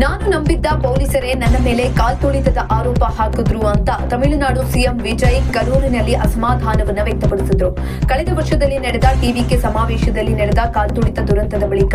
ನಾನು ನಂಬಿದ್ದ ಪೊಲೀಸರೇ ನನ್ನ ಮೇಲೆ ಕಾಲ್ತುಳಿತದ ಆರೋಪ ಹಾಕಿದ್ರು ಅಂತ ತಮಿಳುನಾಡು ಸಿಎಂ ವಿಜಯ್ ಕರೂರಿನಲ್ಲಿ ಅಸಮಾಧಾನವನ್ನು ವ್ಯಕ್ತಪಡಿಸಿದ್ರು. ಕಳೆದ ವರ್ಷದಲ್ಲಿ ನಡೆದ ಟಿವಿಕೆ ಸಮಾವೇಶದಲ್ಲಿ ನಡೆದ ಕಾಲ್ತುಳಿತ ದುರಂತದ ಬಳಿಕ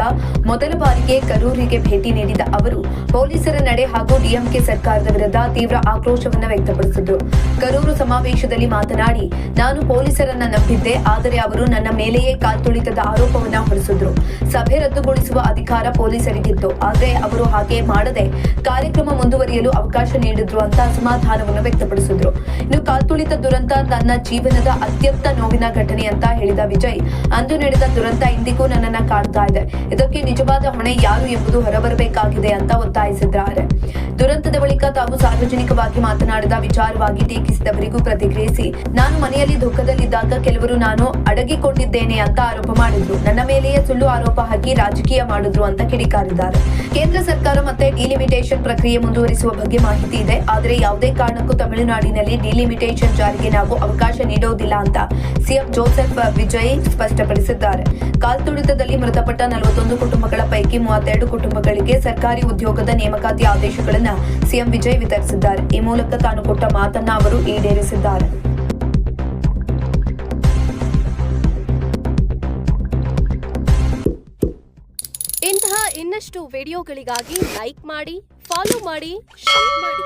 ಮೊದಲ ಬಾರಿಗೆ ಕರೂರಿಗೆ ಭೇಟಿ ನೀಡಿದ ಅವರು ಪೊಲೀಸರ ನಡೆ ಹಾಗೂ ಡಿಎಂಕೆ ಸರ್ಕಾರದ ವಿರುದ್ಧ ತೀವ್ರ ಆಕ್ರೋಶವನ್ನು ವ್ಯಕ್ತಪಡಿಸಿದ್ರು. ಕರೂರು ಸಮಾವೇಶದಲ್ಲಿ ಮಾತನಾಡಿ, ನಾನು ಪೊಲೀಸರನ್ನ ನಂಬಿದ್ದೆ, ಆದರೆ ಅವರು ನನ್ನ ಮೇಲೆಯೇ ಕಾಲ್ತುಳಿತದ ಆರೋಪವನ್ನ ಹೊರಿಸಿದ್ರು. ಸಭೆ ರದ್ದುಗೊಳಿಸುವ ಅಧಿಕಾರ ಪೊಲೀಸರಿಗಿತ್ತು, ಆದರೆ ಅವರು ಹಾಗೆ ಮಾಡದೆ ಕಾರ್ಯಕ್ರಮ ಮುಂದುವರಿಯಲು ಅವಕಾಶ ನೀಡಿದ್ರು ಅಂತ ಅಸಮಾಧಾನವನ್ನು ವ್ಯಕ್ತಪಡಿಸಿದ್ರು. ಇನ್ನು ಕಾಲ್ತುಳಿತ ದುರಂತ ನನ್ನ ಜೀವನದ ಅತ್ಯಂತ ನೋವಿನ ಘಟನೆ ಅಂತ ಹೇಳಿದ ವಿಜಯ್, ಅಂದು ನಡೆದ ದುರಂತ ಇಂದಿಗೂ ನನ್ನನ್ನ ಕಾಡ್ತಾ ಇದೆ. ಇದಕ್ಕೆ ನಿಜವಾದ ಹೊಣೆ ಯಾರು ಎಂಬುದು ಹೊರಬರಬೇಕಾಗಿದೆ ಅಂತ ಒತ್ತಾಯಿಸಿದ್ದಾರೆ. ದುರಂತದ ಬಳಿಕ ತಾವು ಸಾರ್ವಜನಿಕವಾಗಿ ಮಾತನಾಡಿದ ವಿಚಾರವಾಗಿ ಟೀಕಿಸಿದವರಿಗೂ ಪ್ರತಿಕ್ರಿಯಿಸಿ, ನಾನು ಮನೆಯಲ್ಲಿ ದುಃಖದಲ್ಲಿದ್ದಾಗ ಕೆಲವರು ನಾನು ಅಡಗಿಕೊಂಡಿದ್ದೇನೆ ಅಂತ ಆರೋಪ ಮಾಡಿದ್ರು. ನನ್ನ ಮೇಲೆಯೇ ಸುಳ್ಳು ಆರೋಪ ಹಾಕಿ ರಾಜಕೀಯ ಮಾಡಿದ್ರು ಅಂತ ಕಿಡಿಕಾರಿದ್ದಾರೆ. ಕೇಂದ್ರ ಸರ್ಕಾರ ಮತ್ತೆ ಡಿಲಿಮಿಟೇಷನ್ ಪ್ರಕ್ರಿಯೆ ಮುಂದುವರಿಸುವ ಬಗ್ಗೆ ಮಾಹಿತಿ ಇದೆ, ಆದರೆ ಯಾವುದೇ ಕಾರಣಕ್ಕೂ ತಮಿಳುನಾಡಿನಲ್ಲಿ ಡಿಲಿಮಿಟೇಷನ್ ಜಾರಿಗೆ ನಾವು ಅವಕಾಶ ನೀಡುವುದಿಲ್ಲ ಅಂತ ಸಿಎಂ ಜೋಸೆಫ್ ವಿಜಯ್ ಸ್ಪಷ್ಟಪಡಿಸಿದ್ದಾರೆ. ಕಾಲ್ತುಳಿತದಲ್ಲಿ ಮೃತಪಟ್ಟ 41 ಕುಟುಂಬಗಳ ಪೈಕಿ 32 ಕುಟುಂಬಗಳಿಗೆ ಸರ್ಕಾರಿ ಉದ್ಯೋಗದ ನೇಮಕಾತಿ ಆದೇಶಗಳನ್ನು ಸಿಎಂ ವಿಜಯ್ ವಿತರಿಸಿದ್ದಾರೆ. ಈ ಮೂಲಕ ತಾನು ಕೊಟ್ಟ ಮಾತನ್ನ ಅವರು ಈಡೇರಿಸಿದ್ದಾರೆ. ಇಂತಹ ಇನ್ನಷ್ಟು ವಿಡಿಯೋಗಳಿಗಾಗಿ ಲೈಕ್ ಮಾಡಿ, ಫಾಲೋ ಮಾಡಿ, ಶೇರ್ ಮಾಡಿ.